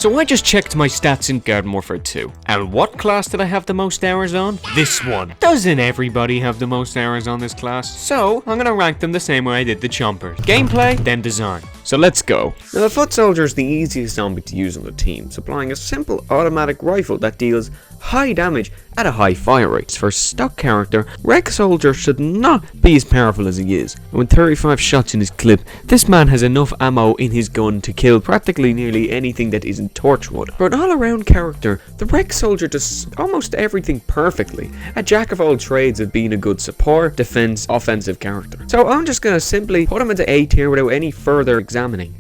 So I just checked my stats in Garden Warfare 2. And what class did I have the most hours on? This one. Doesn't everybody have the most hours on this class? So I'm gonna rank them the same way I did the Chompers. Gameplay, then design. So let's go. Now the Foot Soldier is the easiest zombie to use on the team, supplying a simple automatic rifle that deals high damage at a high fire rate. For a stock character, Rex Soldier should not be as powerful as he is. And with 35 shots in his clip, this man has enough ammo in his gun to kill practically nearly anything that isn't Torchwood. For an all-around character, the Rex Soldier does almost everything perfectly, a jack of all trades of being a good support, defense, offensive character. So I'm just gonna simply put him into A tier without any further examining.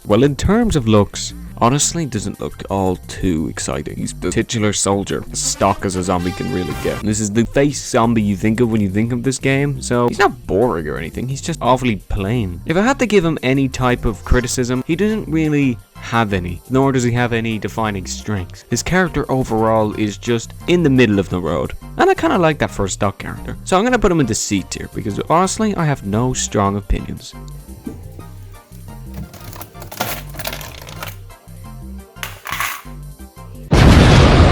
Well, in terms of looks, honestly doesn't look all too exciting. He's the titular soldier, as stock as a zombie can really get. This is the face zombie you think of when you think of this game, so he's not boring or anything, he's just awfully plain. If I had to give him any type of criticism, he doesn't really have any, nor does he have any defining strengths. His character overall is just in the middle of the road, and I kind of like that for a stock character. So I'm going to put him into C tier, because honestly I have no strong opinions.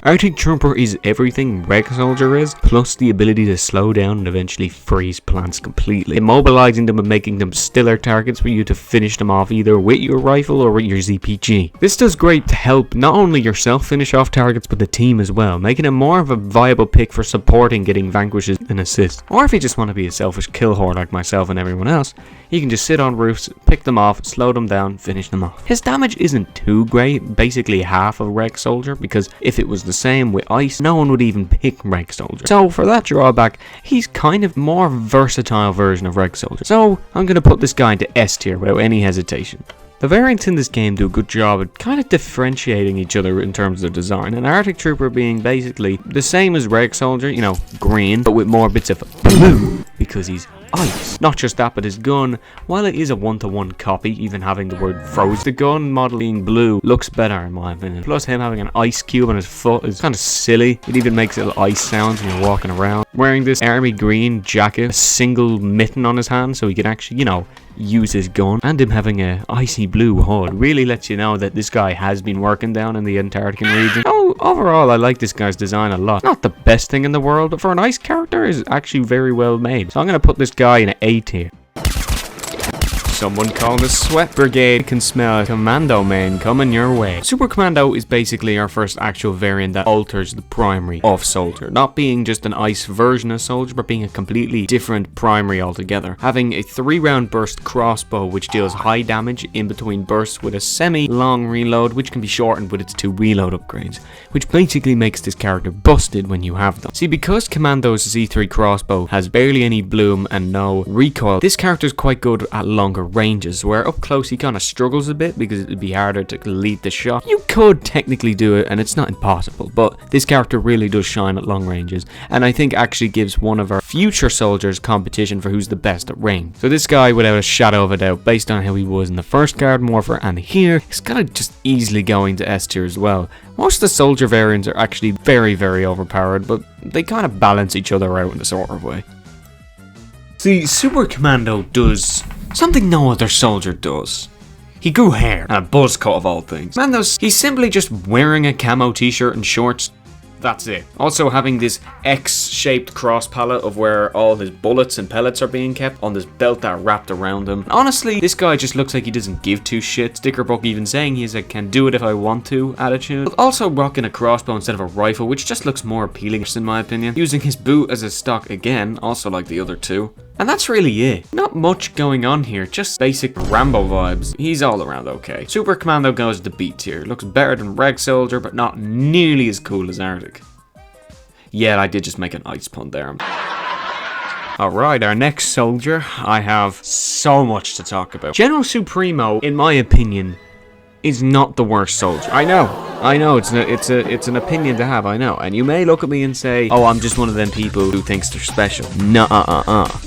Arctic Trooper is everything Rex Soldier is, plus the ability to slow down and eventually freeze plants completely, immobilizing them and making them stiller targets for you to finish them off either with your rifle or with your ZPG. This does great to help not only yourself finish off targets but the team as well, making it more of a viable pick for supporting getting vanquishes and assists. Or if you just want to be a selfish kill whore like myself and everyone else, you can just sit on roofs, pick them off, slow them down, finish them off. His damage isn't too great, basically half of Rex Soldier, because if it was the same with ice, no one would even pick Rex Soldier. So for that drawback, he's kind of more versatile version of Rex Soldier. So I'm going to put this guy into S tier without any hesitation. The variants in this game do a good job at kind of differentiating each other in terms of design, and Arctic Trooper being basically the same as Rex Soldier, you know, green, but with more bits of blue, because he's ice. Not just that, but his gun, while it is a one-to-one copy, even having the word froze, the gun model being blue looks better in my opinion. Plus him having an ice cube on his foot is kind of silly. It even makes little ice sounds when you're walking around. Wearing this army green jacket, a single mitten on his hand so he can actually, you know, use his gun, and him having a icy blue hood really lets you know that this guy has been working down in the Antarctic region. Oh, overall I like this guy's design a lot. Not the best thing in the world, but for an ice character is actually very well made. So I'm going to put this guy in an A tier. Someone call the Sweat Brigade. Can smell a Commando main coming your way. Super Commando is basically our first actual variant that alters the primary of Soldier, not being just an ice version of Soldier, but being a completely different primary altogether. Having a 3-round burst crossbow which deals high damage in between bursts with a semi-long reload which can be shortened with its 2 reload upgrades, which basically makes this character busted when you have them. See, because Commando's Z3 crossbow has barely any bloom and no recoil, this character is quite good at longer ranges, where up close he kind of struggles a bit because it would be harder to lead the shot. You could technically do it and it's not impossible, but this character really does shine at long ranges, and I think actually gives one of our future soldiers competition for who's the best at range. So this guy, without a shadow of a doubt, based on how he was in the first Garden Warfare and here, he's kind of just easily going to S tier as well. Most of the soldier variants are actually very, very overpowered, but they kind of balance each other out in a sort of way. See, Super Commando does something no other soldier does. He grew hair, and a buzz cut of all things. He's simply just wearing a camo t-shirt and shorts. That's it. Also having this X-shaped cross pallet of where all his bullets and pellets are being kept on this belt that wrapped around him. Honestly, this guy just looks like he doesn't give two shits. Stickerbook even saying he's a can do it if I want to attitude. But also rocking a crossbow instead of a rifle, which just looks more appealing in my opinion. Using his boot as a stock again, also like the other two. And that's really it. Not much going on here, just basic Rambo vibes. He's all around okay. Super Commando goes to B tier. Looks better than Rex Soldier, but not nearly as cool as Arctic. Yeah, I did just make an ice pun there. Alright, our next soldier. I have so much to talk about. General Supremo, in my opinion, is not the worst soldier. I know. I know, it's an opinion to have, I know. And you may look at me and say, oh, I'm just one of them people who thinks they're special.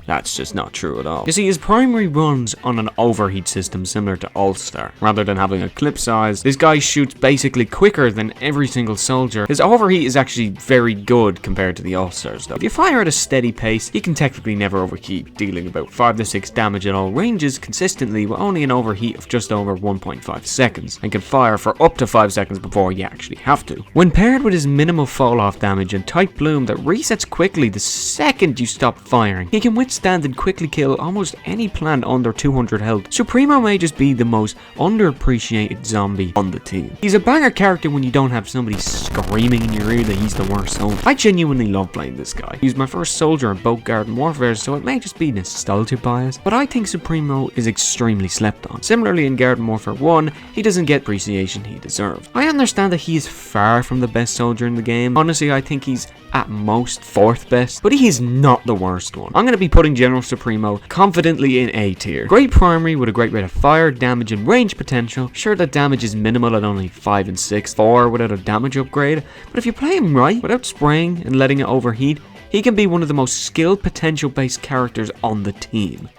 That's just not true at all. You see, his primary runs on an overheat system similar to All-Star. Rather than having a clip size, this guy shoots basically quicker than every single soldier. His overheat is actually very good compared to the All-Stars though. If you fire at a steady pace, he can technically never overheat, dealing about 5 to 6 damage at all ranges consistently with only an overheat of just over 1.5 seconds, and can fire for up to 5 seconds before you actually have to. When paired with his minimal fall off damage and tight bloom that resets quickly the second you stop firing, he can withstand and quickly kill almost any plant under 200 health. Supremo may just be the most underappreciated zombie on the team. He's a banger character when you don't have somebody screaming in your ear that he's the worst soldier. I genuinely love playing this guy. He was my first soldier in both Garden Warfare, so it may just be nostalgia bias, but I think Supremo is extremely slept on. Similarly in Garden Warfare 1, he doesn't get appreciation he deserves. I understand that he is far from the best soldier in the game. Honestly, I think he's at most 4th best, but he is not the worst one. I'm going to be putting General Supremo confidently in A tier. Great primary with a great rate of fire, damage and range potential. Sure, that damage is minimal at only 5 and 6, 4 without a damage upgrade, but if you play him right, without spraying and letting it overheat, he can be one of the most skilled potential based characters on the team.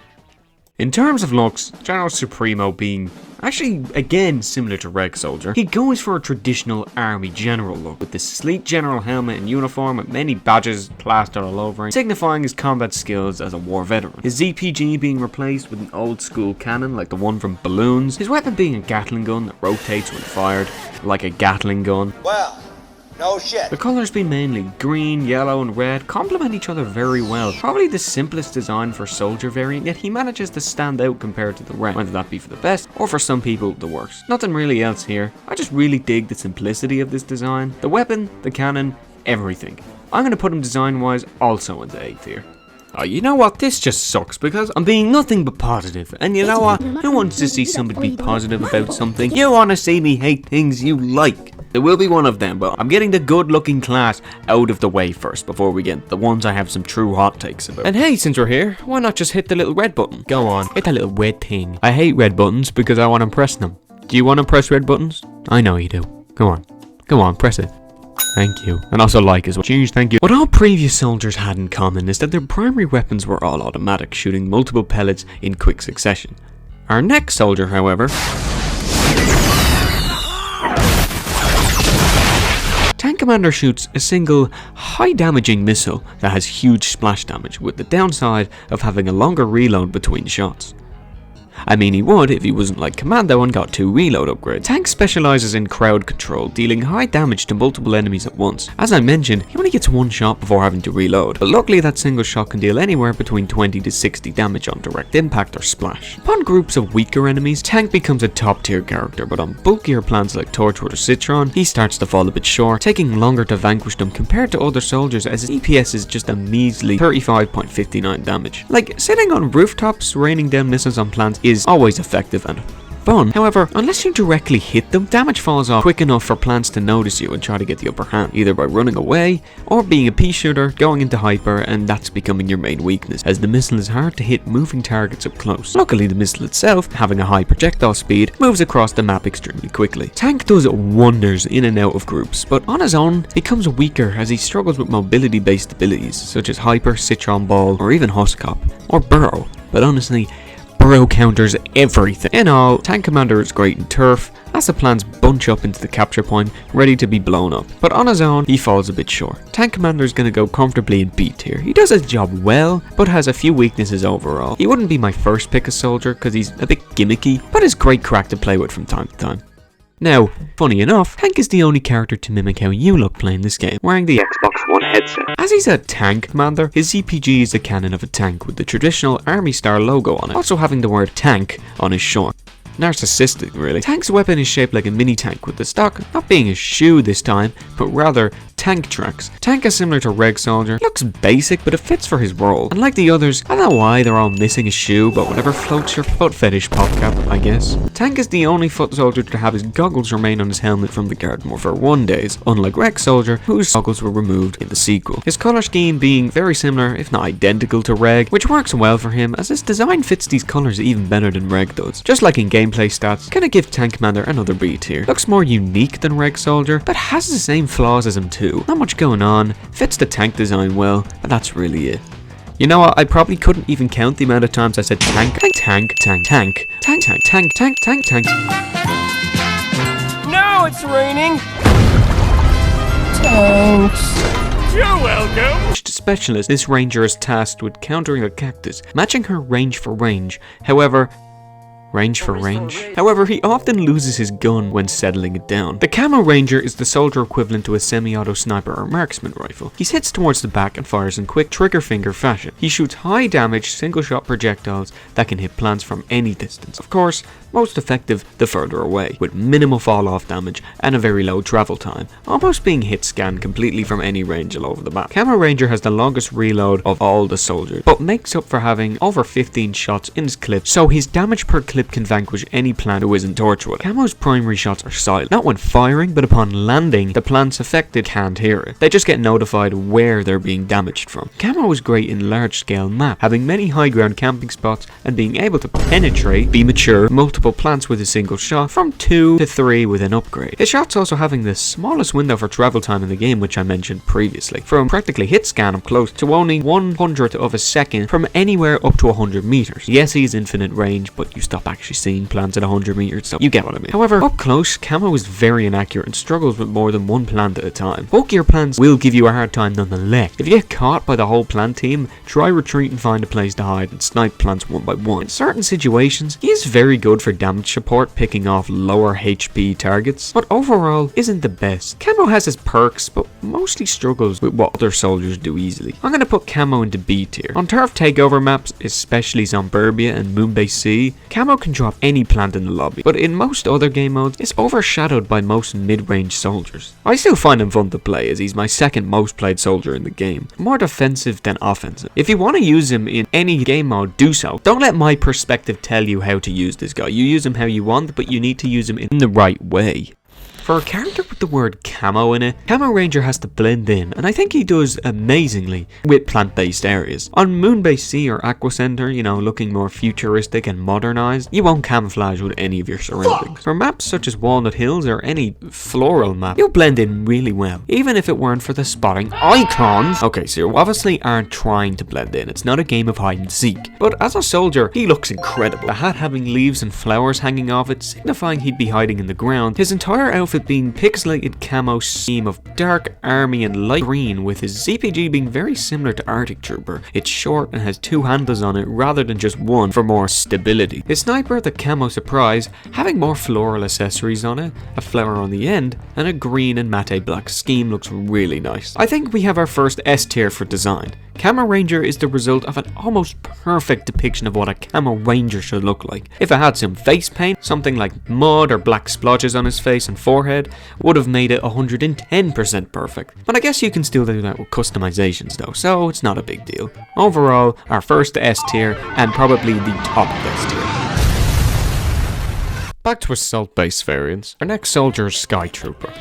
In terms of looks, General Supremo being actually, again, similar to Reg Soldier, he goes for a traditional army general look, with the sleek general helmet and uniform with many badges plastered all over him, signifying his combat skills as a war veteran. His ZPG being replaced with an old school cannon like the one from Balloons, his weapon being a Gatling gun that rotates when fired, like a Gatling gun. Well, no shit. The colours being mainly green, yellow and red complement each other very well. Probably the simplest design for soldier variant, yet he manages to stand out compared to the rest, whether that be for the best or for some people the worst. Nothing really else here. I just really dig the simplicity of this design. The weapon, the cannon, everything. I'm going to put him design wise also into A tier. Oh, you know what? This just sucks because I'm being nothing but positive. And you know what? Who wants to see somebody be positive about something? You want to see me hate things you like. There will be one of them, but I'm getting the good looking class out of the way first before we get the ones I have some true hot takes about. And hey, since we're here, why not just hit the little red button? Go on, hit that little red thing. I hate red buttons because I want to press them. Do you want to press red buttons? I know you do. Go on, press it. Thank you. And also like as well. Jeez, thank you. What all previous soldiers had in common is that their primary weapons were all automatic, shooting multiple pellets in quick succession. Our next soldier, however, Tank Commander shoots a single high damaging missile that has huge splash damage, with the downside of having a longer reload between shots. I mean, he would if he wasn't like Commando and got 2 reload upgrades. Tank specializes in crowd control, dealing high damage to multiple enemies at once. As I mentioned, he only gets 1 shot before having to reload, but luckily that single shot can deal anywhere between 20 to 60 damage on direct impact or splash. Upon groups of weaker enemies, Tank becomes a top tier character, but on bulkier plans like Torchwood or Citron, he starts to fall a bit short, taking longer to vanquish them compared to other soldiers, as his EPS is just a measly 35.59 damage. Like, sitting on rooftops raining down missiles on plants is always effective and fun. However, unless you directly hit them, damage falls off quick enough for plants to notice you and try to get the upper hand, either by running away or being a pea shooter, going into hyper, and that's becoming your main weakness, as the missile is hard to hit moving targets up close. Luckily, the missile itself, having a high projectile speed, moves across the map extremely quickly. Tank does wonders in and out of groups, but on his own becomes weaker as he struggles with mobility based abilities such as hyper, citron ball, or even huskop, or burrow. But honestly, burrow counters everything. In all, Tank Commander is great in turf, as the plants bunch up into the capture point, ready to be blown up. But on his own, he falls a bit short. Tank Commander is going to go comfortably in B tier. He does his job well, but has a few weaknesses overall. He wouldn't be my first pick as soldier because he's a bit gimmicky, but is great crack to play with from time to time. Now, funny enough, Tank is the only character to mimic how you look playing this game, wearing the Xbox One headset. As he's a tank commander, his ZPG is the cannon of a tank with the traditional Army Star logo on it, also having the word tank on his short. Narcissistic, really. Tank's weapon is shaped like a mini tank, with the stock not being a shoe this time, but rather Tank tracks. Tank is similar to Reg Soldier. Looks basic, but it fits for his role. Unlike the others, I don't know why they're all missing a shoe, but whatever floats your foot fetish, PopCap, I guess. Tank is the only foot soldier to have his goggles remain on his helmet from the Garden Warfare 1 days, unlike Reg Soldier, whose goggles were removed in the sequel. His colour scheme being very similar, if not identical to Reg, which works well for him, as his design fits these colours even better than Reg does. Just like in gameplay stats, gonna give Tank Commander another B tier. Looks more unique than Reg Soldier, but has the same flaws as him too. Not much going on, fits the tank design well, but that's really it. You know what, I probably couldn't even count the amount of times I said tank, tank, tank, tank, tank, tank, tank, tank, tank, tank. Now it's raining! Tanks! You're welcome! Specialist, this ranger is tasked with countering a cactus, matching her range for range. However, he often loses his gun when settling it down. The Camo Ranger is the soldier equivalent to a semi-auto sniper or marksman rifle. He sits towards the back and fires in quick trigger finger fashion. He shoots high damage single shot projectiles that can hit plants from any distance. Of course, most effective the further away, with minimal fall off damage and a very low travel time, almost being hit scanned completely from any range all over the map. Camo Ranger has the longest reload of all the soldiers, but makes up for having over 15 shots in his clip, so his damage per clip can vanquish any plant who isn't torchwood. Camo's primary shots are silent, not when firing, but upon landing, the plants affected can't hear it. They just get notified where they're being damaged from. Camo is great in large scale map, having many high ground camping spots and being able to penetrate, be mature, multiple plants with a single shot, from 2 to 3 with an upgrade. His shots also having the smallest window for travel time in the game, which I mentioned previously, from practically hit scan up close to only 1/100th of a second from anywhere up to 100 meters. Yes, he's infinite range, but you stop actually seeing plants at 100 meters, so you get what I mean. However, up close, Camo is very inaccurate and struggles with more than one plant at a time. Bulkier plants will give you a hard time nonetheless. If you get caught by the whole plant team, try retreat and find a place to hide and snipe plants one by one. In certain situations, he is very good for damage support, picking off lower HP targets, but overall isn't the best. Camo has his perks, but mostly struggles with what other soldiers do easily. I'm gonna put Camo into B tier. On turf takeover maps, especially Zomburbia and Moonbase C, Camo can drop any plant in the lobby, but in most other game modes, it's overshadowed by most mid-range soldiers. I still find him fun to play, as he's my second most played soldier in the game, more defensive than offensive. If you want to use him in any game mode, do so. Don't let my perspective tell you how to use this guy. You use him how you want, but you need to use him in the right way. For a character with the word camo in it, Camo Ranger has to blend in, and I think he does amazingly with plant-based areas. On Moonbase C or Aqua Center, you know, looking more futuristic and modernized, you won't camouflage with any of your surroundings. For maps such as Walnut Hills or any floral map, you'll blend in really well, even if it weren't for the spotting icons. Okay, so you obviously aren't trying to blend in, it's not a game of hide and seek. But as a soldier, he looks incredible. The hat having leaves and flowers hanging off it, signifying he'd be hiding in the ground. His entire outfit being pixelated camo scheme of dark army and light green, with his ZPG being very similar to Arctic Trooper. It's short and has 2 handles on it rather than just one for more stability. His sniper, the Camo Surprise, having more floral accessories on it, a flower on the end, and a green and matte black scheme looks really nice. I think we have our first S tier for design. Camo Ranger is the result of an almost perfect depiction of what a Camo Ranger should look like. If it had some face paint, something like mud or black splotches on his face and forehead, would have made it 110% perfect. But I guess you can still do that with customizations though, so it's not a big deal. Overall, our first S tier, and probably the top S tier. Back to assault-based variants. Our next soldier is Sky Trooper.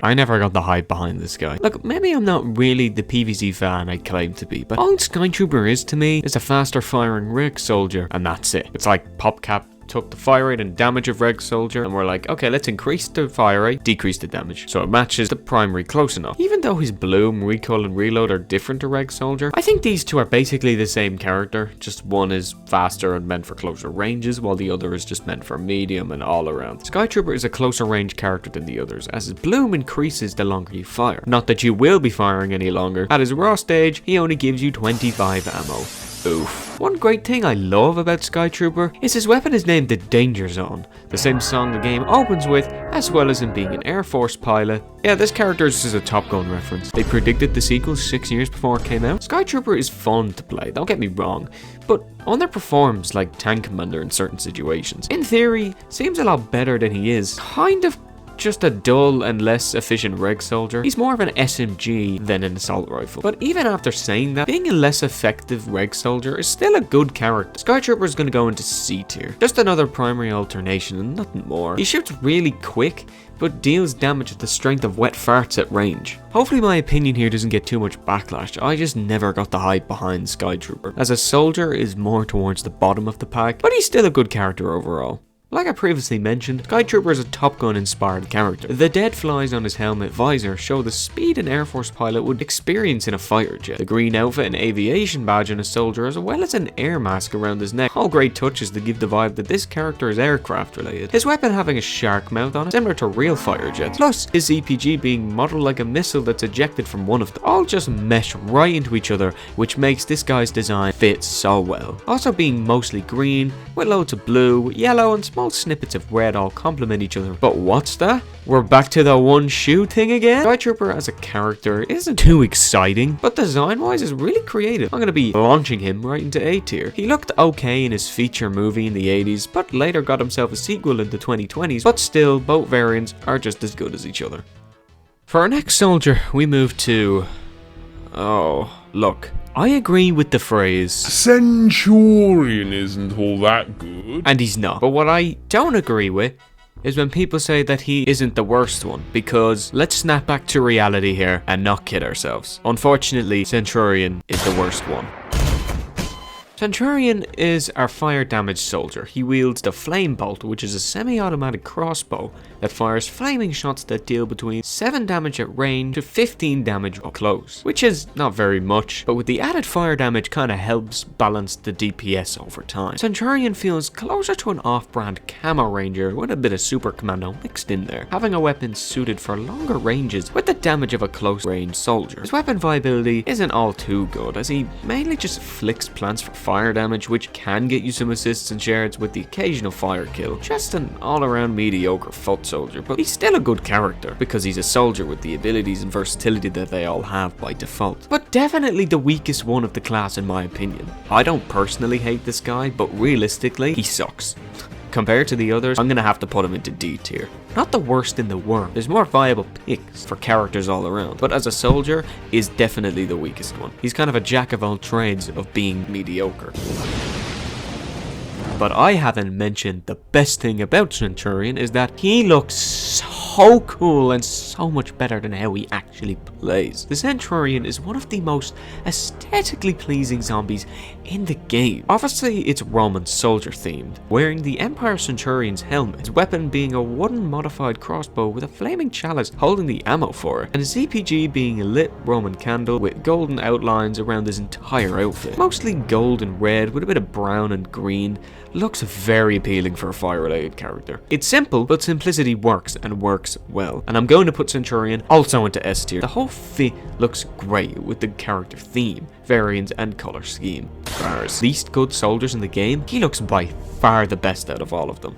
I never got the hype behind this guy. Look, maybe I'm not really the PvZ fan I claim to be, but all Sky Trooper is to me is a faster firing Reg Soldier, and that's it. It's like PopCap took the fire rate and damage of Reg Soldier, and we're like, okay, let's increase the fire rate, decrease the damage, so it matches the primary close enough. Even though his bloom, recoil, and reload are different to Reg Soldier, I think these two are basically the same character, just one is faster and meant for closer ranges, while the other is just meant for medium and all around. Sky Trooper is a closer range character than the others, as his bloom increases the longer you fire. Not that you will be firing any longer. At his raw stage, he only gives you 25 ammo. Oof. One great thing I love about Sky Trooper is his weapon is named the Danger Zone, the same song the game opens with, as well as him being an Air Force pilot. Yeah, this character is a Top Gun reference. They predicted the sequel 6 years before it came out. Sky Trooper is fun to play, don't get me wrong, but underperforms like Tank Commander in certain situations. In theory, seems a lot better than he is. Kind of just a dull and less efficient reg soldier. He's more of an SMG than an assault rifle. But even after saying that, being a less effective reg soldier is still a good character. Sky Trooper is going to go into C tier. Just another primary alternation and nothing more. He shoots really quick, but deals damage at the strength of wet farts at range. Hopefully my opinion here doesn't get too much backlash. I just never got the hype behind Sky Trooper, as a soldier is more towards the bottom of the pack, but he's still a good character overall. Like I previously mentioned, Sky Trooper is a Top Gun inspired character. The dead flies on his helmet visor show the speed an Air Force pilot would experience in a fighter jet. The green outfit and aviation badge on a soldier, as well as an air mask around his neck, all great touches to give the vibe that this character is aircraft related. His weapon having a shark mouth on it, similar to real fighter jets, plus his EPG being modelled like a missile that's ejected from one of them, all just mesh right into each other, which makes this guy's design fit so well. Also being mostly green, with loads of blue, yellow and small snippets of red all complement each other. But what's that? We're back to the one shoe thing again? Sky Trooper as a character isn't too exciting, but design wise is really creative. I'm going to be launching him right into A tier. He looked okay in his feature movie in the 80s, but later got himself a sequel in the 2020s, but still both variants are just as good as each other. For our next soldier, we move to... oh, look. I agree with the phrase Centurion isn't all that good. and he's not. But what I don't agree with is when people say that he isn't the worst one, because let's snap back to reality here and not kid ourselves. Unfortunately, Centurion is the worst one. Centurion is our fire damage soldier. He wields the Flame Bolt, which is a semi-automatic crossbow that fires flaming shots that deal between 7 damage at range to 15 damage up close, which is not very much, but with the added fire damage kinda helps balance the DPS over time. Centurion feels closer to an off-brand Camo Ranger with a bit of super commando mixed in there, having a weapon suited for longer ranges with the damage of a close range soldier. His weapon viability isn't all too good, as he mainly just flicks plants for fire damage, which can get you some assists and shards with the occasional fire kill. Just an all-around mediocre foot soldier, but he's still a good character because he's a soldier with the abilities and versatility that they all have by default. But definitely the weakest one of the class in my opinion. I don't personally hate this guy, but realistically, he sucks. Compared to the others, I'm gonna have to put him into D tier. Not the worst in the world, there's more viable picks for characters all around, but as a soldier, is definitely the weakest one. He's kind of a jack of all trades of being mediocre. But I haven't mentioned the best thing about Centurion is that he looks so cool and so much better than how he actually plays. The Centurion is one of the most aesthetically pleasing zombies in the game. Obviously it's Roman soldier themed, wearing the Empire Centurion's helmet, his weapon being a wooden modified crossbow with a flaming chalice holding the ammo for it, and his EPG being a lit Roman candle with golden outlines around his entire outfit. Mostly gold and red with a bit of brown and green. Looks very appealing for a fire-related character. It's simple, but simplicity works and works well. And I'm going to put Centurion also into S tier. The whole fit looks great with the character theme, variants and color scheme. For our least good soldiers in the game, he looks by far the best out of all of them.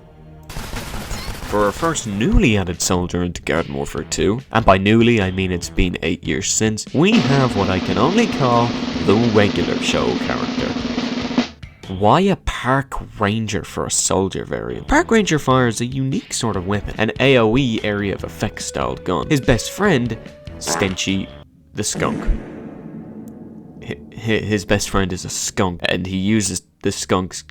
For our first newly added soldier into Garden Warfare 2, and by newly I mean it's been 8 years since, we have what I can only call the regular show character. Why a Park Ranger for a soldier variant? Park Ranger fires a unique sort of weapon, an AoE area of effect styled gun. His best friend, Stenchy the skunk. His best friend is a skunk, and he uses the skunk's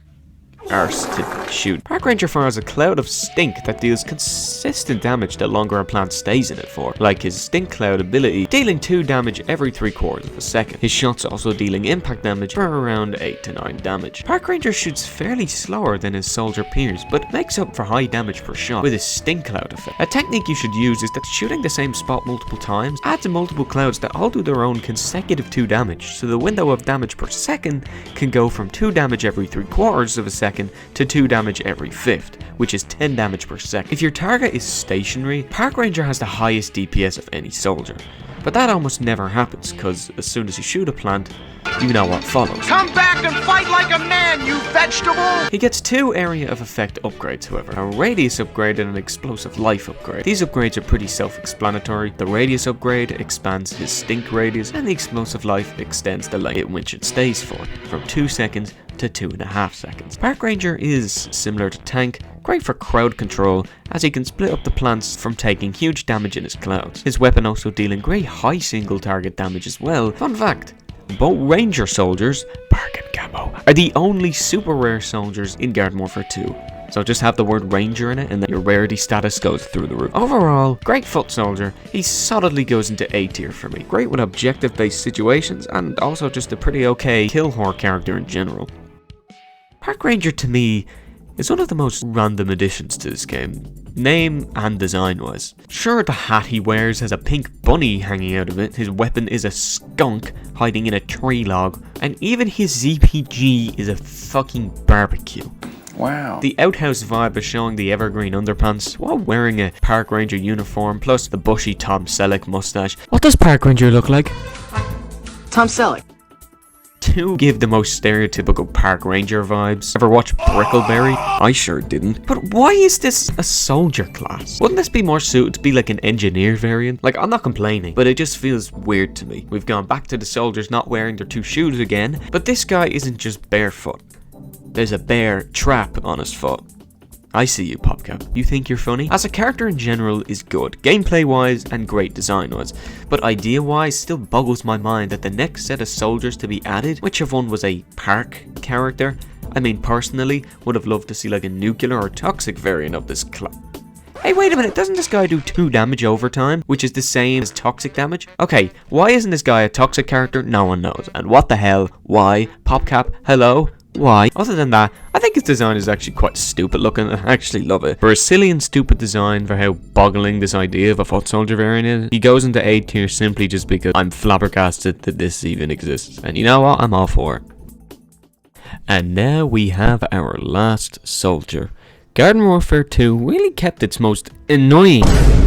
arse to shoot. Park Ranger fires a cloud of stink that deals consistent damage the longer a plant stays in it for, like his stink cloud ability dealing 2 damage every 3/4 of a second. His shots also dealing impact damage for around 8 to 9 damage. Park Ranger shoots fairly slower than his soldier peers, but makes up for high damage per shot with his stink cloud effect. A technique you should use is that shooting the same spot multiple times adds multiple clouds that all do their own consecutive 2 damage, so the window of damage per second can go from 2 damage every 3/4 of a second to 2 damage every 5th, which is 10 damage per second. If your target is stationary, Park Ranger has the highest DPS of any soldier. But that almost never happens, because as soon as you shoot a plant, you know what follows. Come back and fight like a man, you vegetable! He gets 2 area of effect upgrades, however, a radius upgrade and an explosive life upgrade. These upgrades are pretty self-explanatory. The radius upgrade expands his stink radius, and the explosive life extends the length at which it stays for, from 2 seconds to 2.5 seconds. Park Ranger is similar to Tank, Great for crowd control, as he can split up the plants from taking huge damage in his clouds. His weapon also dealing great high single target damage as well. Fun fact, both Ranger soldiers, Bark and Camo, are the only super rare soldiers in Garden Warfare 2. So just have the word Ranger in it and then your rarity status goes through the roof. Overall, great foot soldier. He solidly goes into A tier for me. Great with objective based situations and also just a pretty okay kill whore character in general. Park Ranger to me is one of the most random additions to this game, name and design wise. Sure, the hat he wears has a pink bunny hanging out of it, his weapon is a skunk hiding in a tree log, and even his ZPG is a fucking barbecue. Wow. The outhouse vibe is showing the evergreen underpants while wearing a Park Ranger uniform plus the bushy Tom Selleck mustache. What does Park Ranger look like? Tom Selleck. To give the most stereotypical Park Ranger vibes. Ever watch Brickleberry? I sure didn't. But why is this a soldier class? Wouldn't this be more suited to be like an engineer variant? Like, I'm not complaining, but it just feels weird to me. We've gone back to the soldiers not wearing their 2 shoes again, but this guy isn't just barefoot. There's a bear trap on his foot. I see you, PopCap. You think you're funny? As a character in general is good, gameplay wise and great design wise, but idea wise still boggles my mind that the next set of soldiers to be added, which of one was a Park character. I mean, personally, would have loved to see like a nuclear or toxic variant of this class. Hey, wait a minute, doesn't this guy do 2 damage over time, which is the same as toxic damage? Okay, why isn't this guy a toxic character? No one knows. And what the hell? Why? PopCap, hello? Why? Other than that, I think his design is actually quite stupid looking. I actually love it. For a silly and stupid design for how boggling this idea of a foot soldier variant is, he goes into A tier simply just because I'm flabbergasted that this even exists. And you know what? I'm all for it. And now we have our last soldier. Garden Warfare 2 really kept its most annoying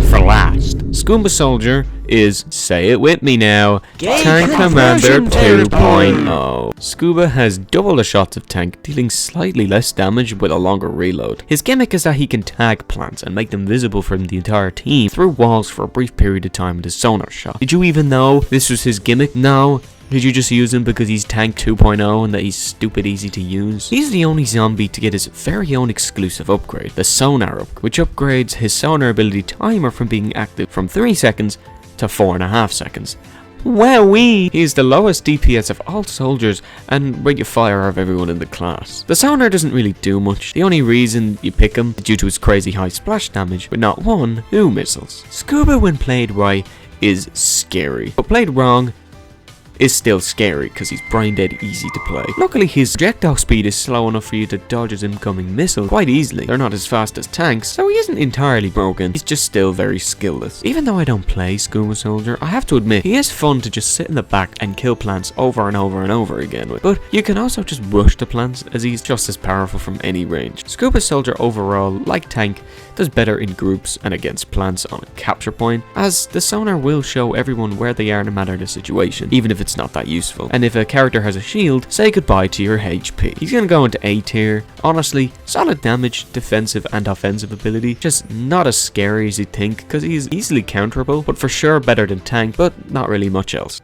for last. Scuba Soldier is, say it with me now, Tank Commander 2.0. Scuba has double the shots of Tank, dealing slightly less damage with a longer reload. His gimmick is that he can tag plants and make them visible from the entire team through walls for a brief period of time with his sonar shot. Did you even know this was his gimmick? No. Did you just use him because he's Tank 2.0 and that he's stupid easy to use? He's the only zombie to get his very own exclusive upgrade, the sonar up, which upgrades his sonar ability timer from being active from 3 seconds to 4.5 seconds. Wowee! He is the lowest DPS of all soldiers and rate of fire of everyone in the class. The sonar doesn't really do much. The only reason you pick him is due to his crazy high splash damage, with not 1, 2 missiles. Scuba, when played right, is scary, but played wrong, is still scary because he's brain dead easy to play. Luckily his projectile speed is slow enough for you to dodge his incoming missile quite easily. They're not as fast as tanks, so he isn't entirely broken, he's just still very skillless. Even though I don't play Scuba Soldier, I have to admit he is fun to just sit in the back and kill plants over and over and over again with. But you can also just rush the plants as he's just as powerful from any range. Scuba Soldier overall, like Tank, does better in groups and against plants on a capture point, as the sonar will show everyone where they are no matter the situation, even if it's not that useful. And if a character has a shield, say goodbye to your HP. He's gonna go into A tier. Honestly, solid damage, defensive and offensive ability, just not as scary as you'd think because he's easily counterable, but for sure better than Tank, but not really much else.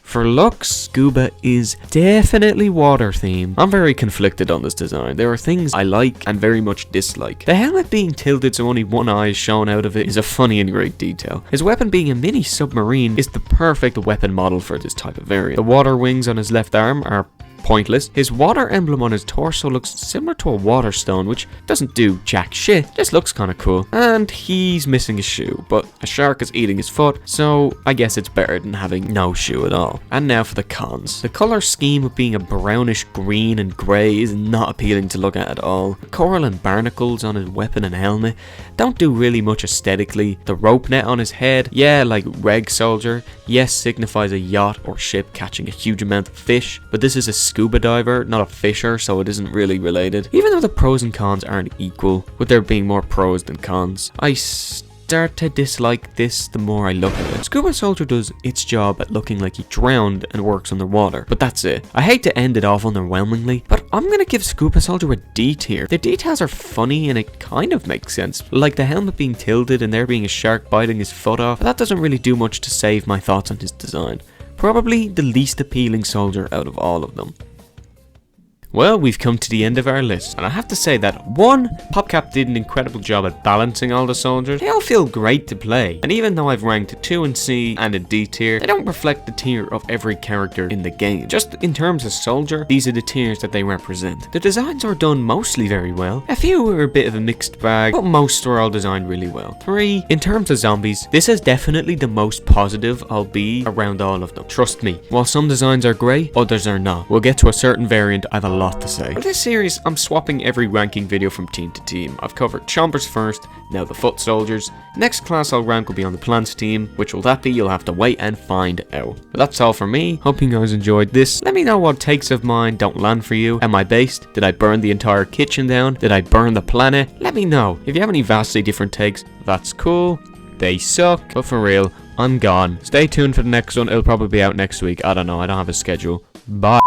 For looks, Scuba is definitely water themed. I'm very conflicted on this design. There are things I like and very much dislike. The helmet being tilted so only one eye is shown out of it is a funny and great detail. His weapon being a mini submarine is the perfect weapon model for this type of variant. The water wings on his left arm are pointless. His water emblem on his torso looks similar to a water stone, which doesn't do jack shit, just looks kinda cool. And he's missing a shoe, but a shark is eating his foot, so I guess it's better than having no shoe at all. And now for the cons. The color scheme of being a brownish green and grey is not appealing to look at all. The coral and barnacles on his weapon and helmet don't do really much aesthetically. The rope net on his head, yeah, like Reg Soldier, yes, signifies a yacht or ship catching a huge amount of fish, but this is a scuba diver, not a fisher, so it isn't really related. Even though the pros and cons aren't equal, with there being more pros than cons, I start to dislike this the more I look at it. Scuba Soldier does its job at looking like he drowned and works underwater, but that's it. I hate to end it off underwhelmingly, but I'm gonna give Scuba Soldier a D tier. The details are funny and it kind of makes sense, like the helmet being tilted and there being a shark biting his foot off, but that doesn't really do much to save my thoughts on his design. Probably the least appealing soldier out of all of them. Well, we've come to the end of our list, and I have to say that 1. PopCap did an incredible job at balancing all the soldiers. They all feel great to play, and even though I've ranked a 2 in C and a D tier, they don't reflect the tier of every character in the game. Just in terms of soldier, these are the tiers that they represent. The designs are done mostly very well. A few were a bit of a mixed bag, but most were all designed really well. 3. In terms of zombies, this is definitely the most positive I'll be around all of them. Trust me, while some designs are great, others are not. We'll get to a certain variant, I have a lot to say. For this series, I'm swapping every ranking video from team to team. I've covered Chompers first, now the foot soldiers. Next class I'll rank will be on the plants team. Which will that be? You'll have to wait and find out. But that's all for me. Hope you guys enjoyed this. Let me know what takes of mine don't land for you. Am I based? Did I burn the entire kitchen down? Did I burn the planet? Let me know. If you have any vastly different takes, that's cool. They suck. But for real, I'm gone. Stay tuned for the next one. It'll probably be out next week. I don't know. I don't have a schedule. Bye.